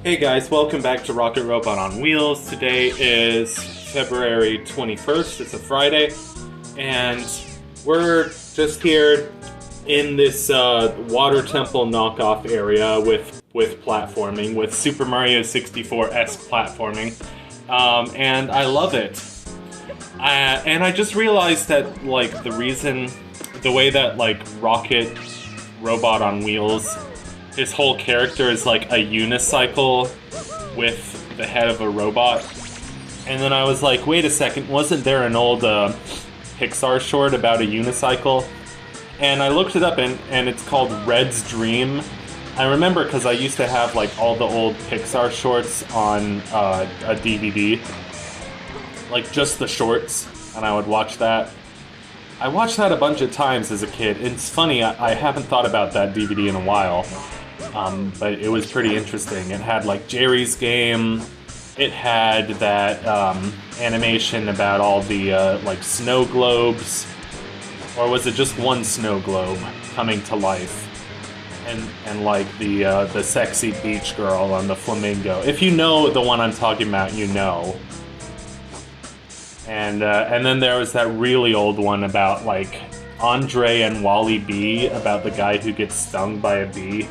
Hey guys, welcome back to Rocket Robot on Wheels. Today is February 21st, it's a Friday, and we're just here in this water temple knockoff area with platforming, with Super Mario 64-esque platforming, and I love it. And I just realized that, like, the way that, like, Rocket Robot on Wheels, his whole character is like a unicycle with the head of a robot. And then I was like, wait a second, wasn't there an old Pixar short about a unicycle? And I looked it up and it's called Red's Dream. I remember because I used to have like all the old Pixar shorts on a DVD. Like just the shorts, and I would watch that. I watched that a bunch of times as a kid. It's funny, I haven't thought about that DVD in a while. But it was pretty interesting. It had like Jerry's Game. It had that animation about all the like snow globes, or was it just one snow globe coming to life? And like the sexy beach girl on the flamingo. If you know the one I'm talking about, you know. And then there was that really old one about like Andre and Wally B, about the guy who gets stung by a bee.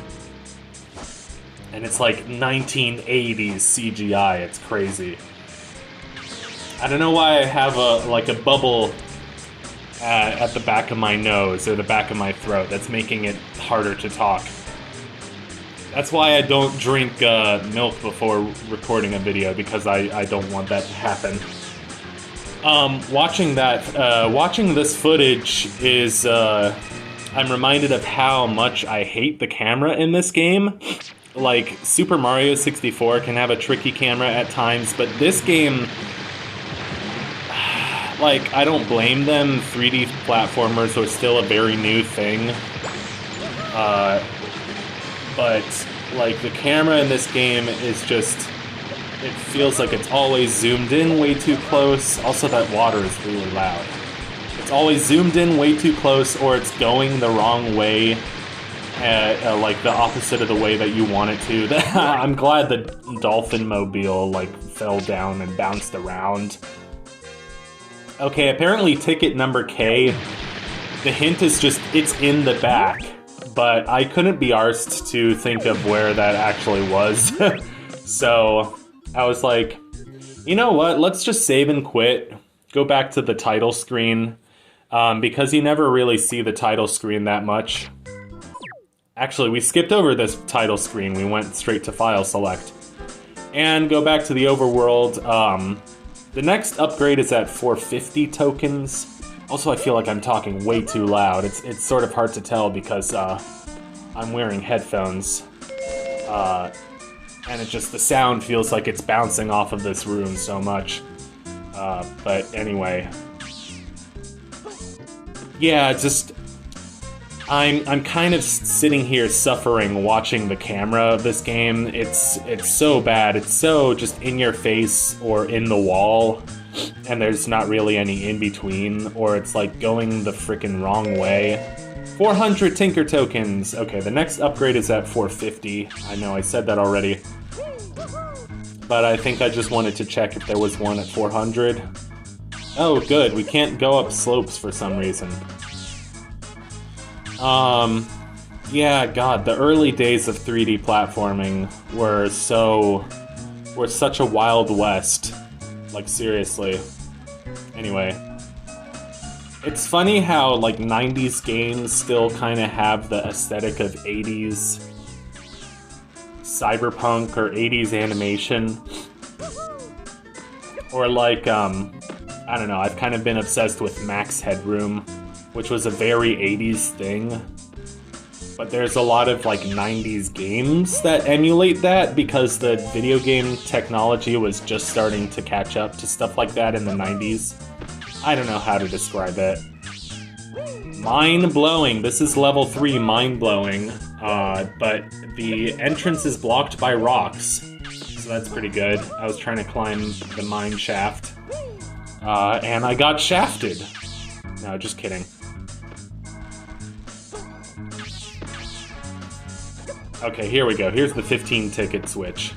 And it's like 1980s CGI, it's crazy. I don't know why I have a bubble at the back of my nose or the back of my throat that's making it harder to talk. That's why I don't drink milk before recording a video, because I don't want that to happen. Watching this footage is, I'm reminded of how much I hate the camera in this game. Like, Super Mario 64 can have a tricky camera at times, but this game, like, I don't blame them. 3D platformers are still a very new thing. But, like, the camera in this game is just, it feels like it's always zoomed in way too close. Also, that water is really loud. It's always zoomed in way too close, or it's going the wrong way. Like the opposite of the way that you want it to. I'm glad the dolphin mobile like fell down and bounced around. Okay, apparently ticket number K, the hint is just it's in the back, but I couldn't be arsed to think of where that actually was. So I was like, you know what, let's just save and quit, go back to the title screen, because you never really see the title screen that much. Actually, we skipped over this title screen. We went straight to File Select. And go back to the overworld. The next upgrade is at 450 tokens. Also, I feel like I'm talking way too loud. It's sort of hard to tell because I'm wearing headphones. And the sound feels like it's bouncing off of this room so much. But anyway. Yeah, I'm kind of sitting here suffering watching the camera of this game. It's so bad. It's so just in your face or in the wall, and there's not really any in between, or it's like going the frickin' wrong way. 400 Tinker tokens. Okay, the next upgrade is at 450. I know I said that already, but I think I just wanted to check if there was one at 400. Oh, good. We can't go up slopes for some reason. Yeah, God, the early days of 3D platforming were such a wild west. Like, seriously. Anyway. It's funny how, like, 90s games still kind of have the aesthetic of 80s cyberpunk or 80s animation. Or, like, I don't know, I've kind of been obsessed with Max Headroom, which was a very 80s thing. But there's a lot of like 90s games that emulate that because the video game technology was just starting to catch up to stuff like that in the 90s. I don't know how to describe it. Mind-blowing. This is level 3, mind-blowing. But the entrance is blocked by rocks. So that's pretty good. I was trying to climb the mine shaft. And I got shafted. No, just kidding. Okay, here we go. Here's the 15 ticket switch.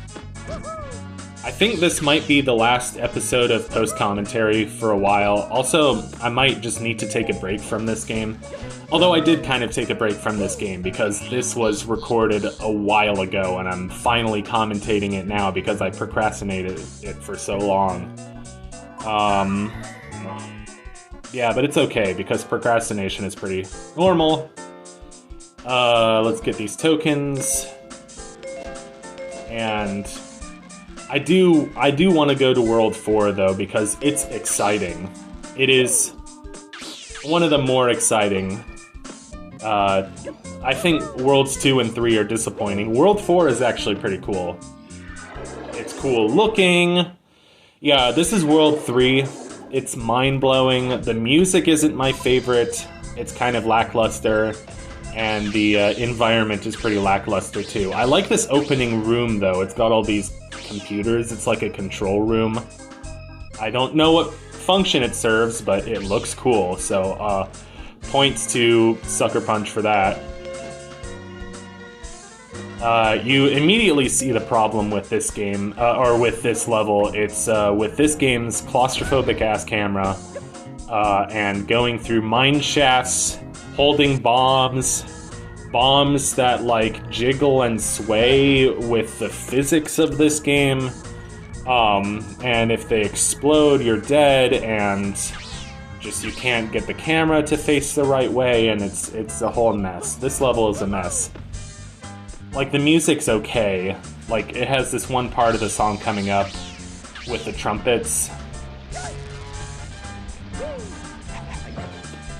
I think this might be the last episode of post-commentary for a while. Also, I might just need to take a break from this game. Although I did kind of take a break from this game because this was recorded a while ago and I'm finally commentating it now because I procrastinated it for so long. Yeah, but it's okay because procrastination is pretty normal. Let's get these tokens. And I do want to go to World 4 though because it's exciting. It is one of the more exciting. I think Worlds 2 and 3 are disappointing. World 4 is actually pretty cool. It's cool looking. Yeah, this is World 3. It's mind-blowing. The music isn't my favorite. It's kind of lackluster. And the environment is pretty lackluster too. I like this opening room though. It's got all these computers. It's like a control room. I don't know what function it serves, but it looks cool. So points to Sucker Punch for that. You immediately see the problem with this game, or with this level. It's with this game's claustrophobic ass camera, and going through mine shafts, holding bombs that like jiggle and sway with the physics of this game. And if they explode, you're dead, and just you can't get the camera to face the right way, and it's a whole mess. This level is a mess. Like, the music's okay. Like, it has this one part of the song coming up with the trumpets.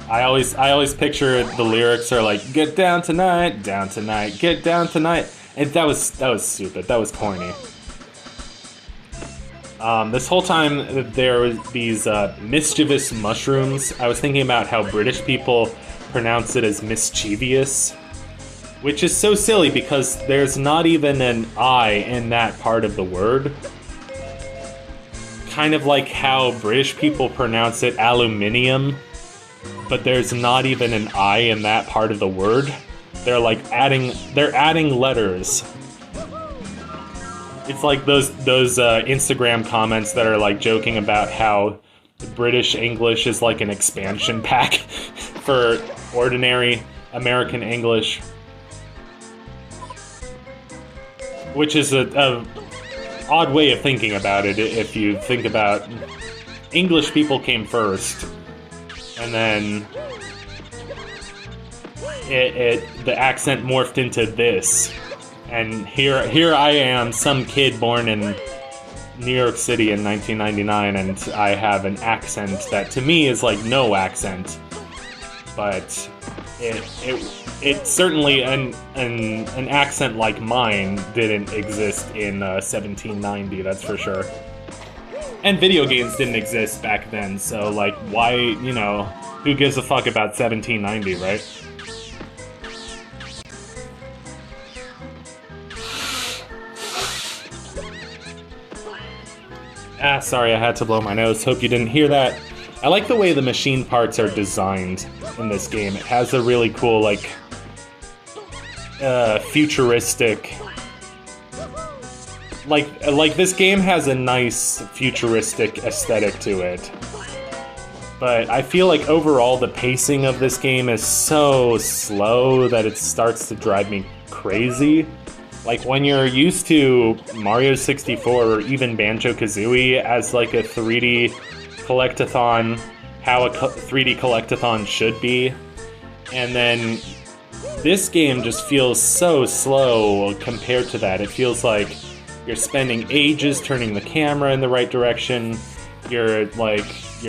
I always picture the lyrics are like, get down tonight, get down tonight. And that was stupid. That was corny. This whole time there was these mischievous mushrooms. I was thinking about how British people pronounce it as mischievous, which is so silly because there's not even an I in that part of the word. Kind of like how British people pronounce it aluminium, but there's not even an I in that part of the word. They're like adding letters. It's like those Instagram comments that are like joking about how British English is like an expansion pack for ordinary American English. Which is a odd way of thinking about it if you think about English people came first, and then the accent morphed into this. And here I am, some kid born in New York City in 1999, and I have an accent that to me is like no accent. But it certainly an accent like mine didn't exist in 1790, that's for sure. And video games didn't exist back then, so like why, you know, who gives a fuck about 1790, right? Sorry, I had to blow my nose. Hope you didn't hear that. I like the way the machine parts are designed in this game. It has a really cool, like, futuristic... Like, this game has a nice futuristic aesthetic to it. But I feel like overall the pacing of this game is so slow that it starts to drive me crazy. Like, when you're used to Mario 64 or even Banjo-Kazooie as, like, a 3D collectathon, how a 3D collectathon should be, and then this game just feels so slow compared to that. It feels like you're spending ages turning the camera in the right direction, your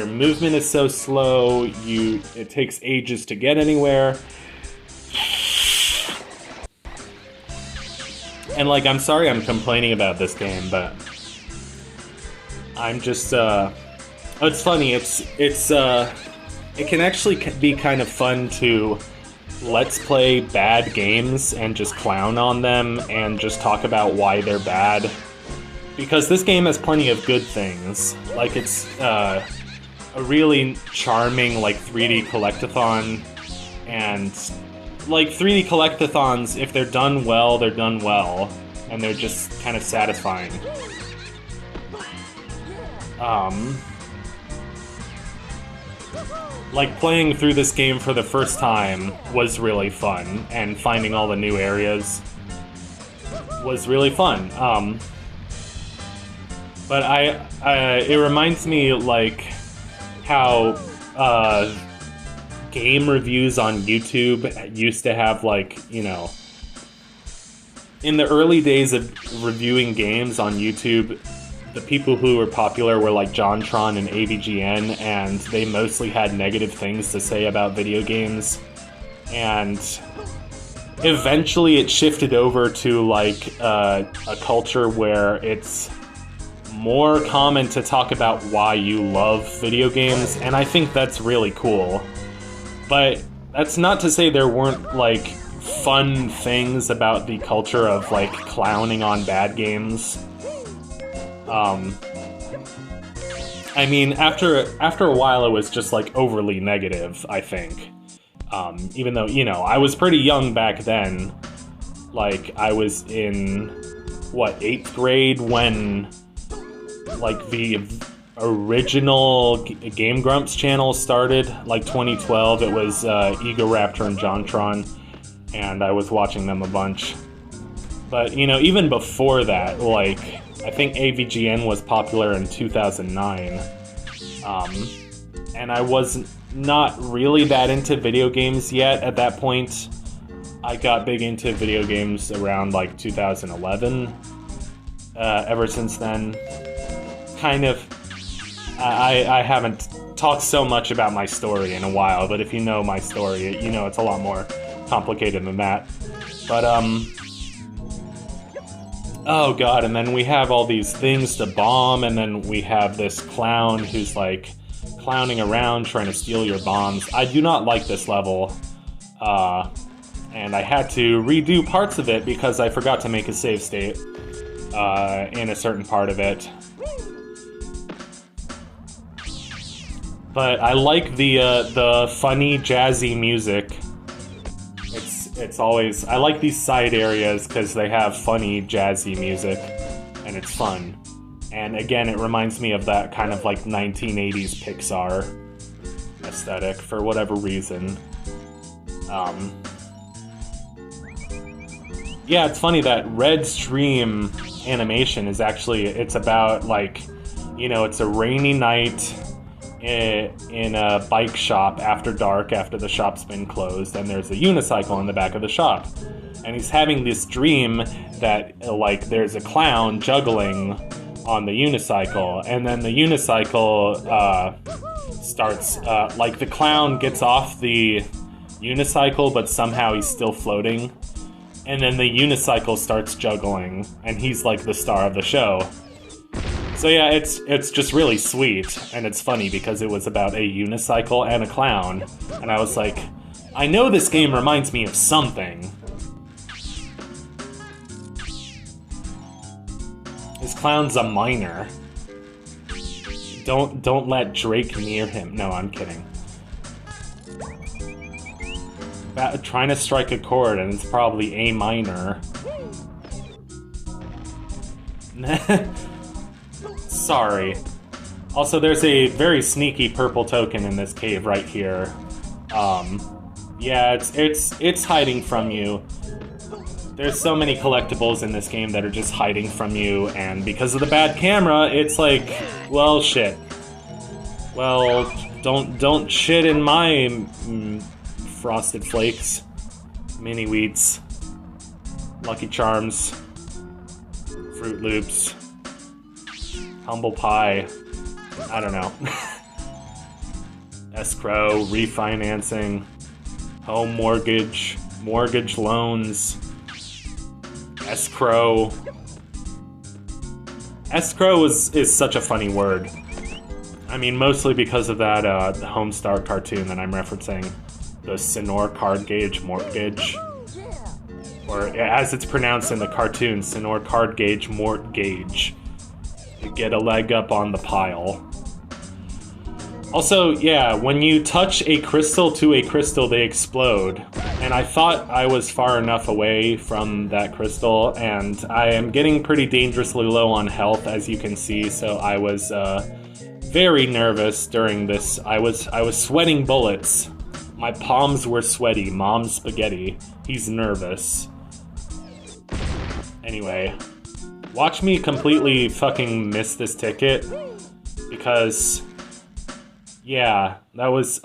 movement is so slow, it takes ages to get anywhere. And, like, I'm sorry I'm complaining about this game, but I'm just, it's funny, it can actually be kind of fun to let's play bad games and just clown on them and just talk about why they're bad. Because this game has plenty of good things. Like, it's, a really charming, like, 3D collectathon, and... like, 3D collectathons, if they're done well, they're done well. and they're just kind of satisfying. Like, playing through this game for the first time was really fun, and finding all the new areas was really fun. But it reminds me, like, how game reviews on YouTube used to have, like, you know, in the early days of reviewing games on YouTube, the people who were popular were like JonTron and AVGN, and they mostly had negative things to say about video games. And eventually it shifted over to like a culture where it's more common to talk about why you love video games, and I think that's really cool. But that's not to say there weren't like fun things about the culture of like clowning on bad games. I mean, after a while, it was just like overly negative, I think. Even though, you know, I was pretty young back then. Like, I was in, what, 8th grade when, like, the original Game Grumps channel started, like 2012. It was Egoraptor and JonTron, and I was watching them a bunch. But, you know, even before that, like, I think AVGN was popular in 2009, and I was not really that into video games yet at that point. I got big into video games around like 2011. Ever since then, kind of, I haven't talked so much about my story in a while, but if you know my story, you know it's a lot more complicated than that. But, oh god, and then we have all these things to bomb, and then we have this clown who's like clowning around trying to steal your bombs. I do not like this level, and I had to redo parts of it because I forgot to make a save state in a certain part of it. But I like the funny, jazzy music. It's always... I like these side areas because they have funny, jazzy music, and it's fun. And again, it reminds me of that kind of like 1980s Pixar aesthetic for whatever reason. Yeah, it's funny that Red's Dream animation is actually... It's about like, you know, it's a rainy night in a bike shop after dark, after the shop's been closed, and there's a unicycle in the back of the shop. And he's having this dream that, like, there's a clown juggling on the unicycle, and then the unicycle starts, like, the clown gets off the unicycle, but somehow he's still floating, and then the unicycle starts juggling, and he's, like, the star of the show. So yeah, it's just really sweet, and it's funny because it was about a unicycle and a clown, and I was like, I know this game reminds me of something. This clown's a miner. Don't let Drake near him. No, I'm kidding. Trying to strike a chord, and it's probably A minor. Sorry. Also, there's a very sneaky purple token in this cave right here. Yeah, it's hiding from you. There's so many collectibles in this game that are just hiding from you, and because of the bad camera, it's like, well, shit. Well, don't shit in my Frosted Flakes, Mini Wheats, Lucky Charms, Fruit Loops, Humble Pie, I don't know. Escrow, refinancing, home mortgage, mortgage loans, escrow. Escrow is such a funny word. I mean, mostly because of that Homestar cartoon that I'm referencing, the Sinor Card Gauge Mortgage. Or, as it's pronounced in the cartoon, Sinor Card Gauge Mortgage. You get a leg up on the pile. Also, yeah, when you touch a crystal to a crystal, they explode. And I thought I was far enough away from that crystal, and I am getting pretty dangerously low on health, as you can see, so I was very nervous during this. I was sweating bullets. My palms were sweaty. Mom's spaghetti. He's nervous. Anyway, watch me completely fucking miss this ticket, because, yeah, I was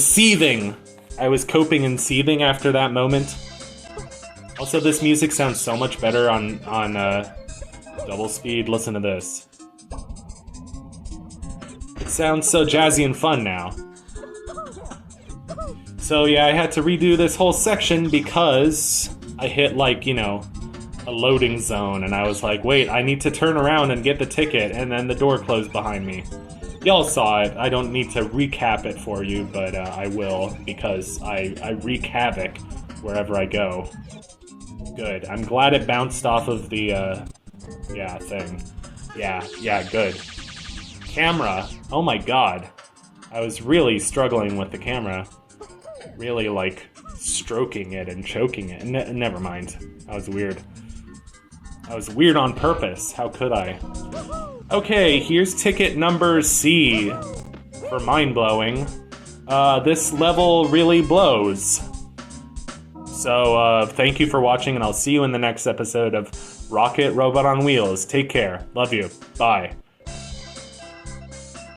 seething. I was coping and seething after that moment. Also, this music sounds so much better on double speed. Listen to this. It sounds so jazzy and fun now. So yeah, I had to redo this whole section because I hit, like, you know, a loading zone, and I was like, wait, I need to turn around and get the ticket, and then the door closed behind me. Y'all saw it. I don't need to recap it for you, but I will, because I wreak havoc wherever I go. Good. I'm glad it bounced off of the, yeah, thing. Yeah, good. Camera. Oh my god. I was really struggling with the camera. Really, like, stroking it and choking it. Never mind. That was weird. I was weird on purpose. How could I? Okay, here's ticket number C for mind-blowing. This level really blows. So, thank you for watching, and I'll see you in the next episode of Rocket Robot on Wheels. Take care. Love you. Bye.